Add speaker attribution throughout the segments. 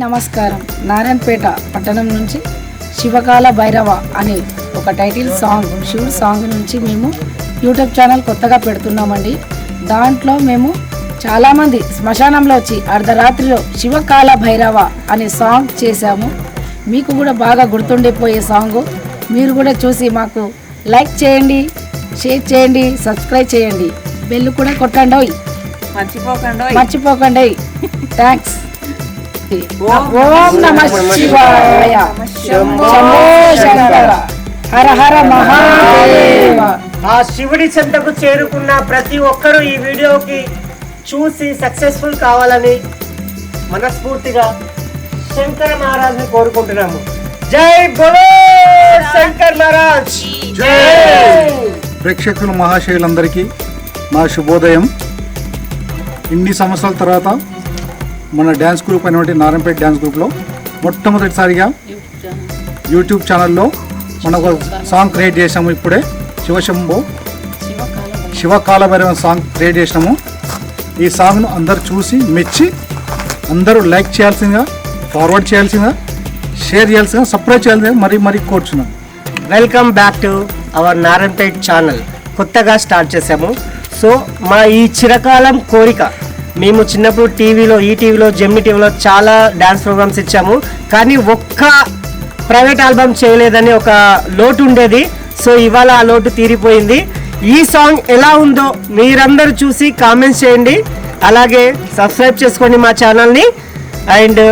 Speaker 1: నమస్కారం. నారాయణపేట పట్టణం నుంచి శివకాల భైరవ అనే ఒక టైటిల్ సాంగ్ శివుడు సాంగ్ నుంచి మేము యూట్యూబ్ ఛానల్ కొత్తగా పెడుతున్నామండి. దాంట్లో మేము చాలామంది శ్మశానంలో వచ్చి అర్ధరాత్రిలో శివకాల భైరవ అనే సాంగ్ చేశాము. మీకు కూడా బాగా గుర్తుండిపోయే సాంగ్. మీరు కూడా చూసి మాకు లైక్ చేయండి, షేర్ చేయండి, సబ్స్క్రైబ్ చేయండి, బెల్ కూడా కొట్టండి, మర్చిపోకండి. థ్యాంక్స్. ఓం నమః శివాయ. శంభో శంకర హర హర మహాదేవ.
Speaker 2: ఆ శివుడి చెంతకు చేరుకున్న ప్రతి ఒక్కరూ ఈ వీడియోకి చూసి సక్సెస్ఫుల్ కావాలని మనస్ఫూర్తిగా శంకర్ మహారాజ్ని కోరుకుంటున్నాము. జై బోలో శంకర్ మహారాజ్.
Speaker 3: ప్రేక్షకులు మహాశయులందరికీ నా శుభోదయం. ఇన్ని సంవత్సరాల తర్వాత మన డ్యాన్స్ గ్రూప్ అయినటువంటి నారాయణపేట డ్యాన్స్ గ్రూప్లో మొట్టమొదటిసారిగా యూట్యూబ్ ఛానల్లో మనం ఒక సాంగ్ క్రియేట్ చేసాము. ఇప్పుడే శివశంభో శివకాల భైరవ సాంగ్ క్రియేట్ చేసినాము. ఈ సాంగ్ను అందరు చూసి మెచ్చి అందరూ లైక్ చేయాల్సిందిగా, ఫార్వర్డ్ చేయాల్సిందిగా, షేర్ చేయాల్సిందిగా, సబ్స్క్రైబ్ చేయాల్సిందిగా మరీ కోరుచున్నాం.
Speaker 2: Welcome back to our Narayanpet channel. కొత్తగా స్టార్ట్ చేసాము. సో మా ఈ చిరకాలం కోరిక, మేము చిన్నప్పుడు ఈటీవీలో జెమిని టీవీలో చాలా డ్యాన్స్ ప్రోగ్రామ్స్ ఇచ్చాము, కానీ ఒక్క ప్రైవేట్ ఆల్బమ్ చేయలేదని ఒక లోటు ఉండేది. సో ఇవాళ ఆ లోటు తీరిపోయింది. ఈ సాంగ్ ఎలా ఉందో మీరందరూ చూసి కామెంట్స్ చేయండి, అలాగే సబ్స్క్రైబ్ చేసుకోండి మా ఛానల్ని, అండ్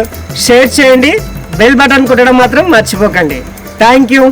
Speaker 2: షేర్ చేయండి, బెల్ బటన్ కొట్టడం మాత్రం మర్చిపోకండి. Thank you.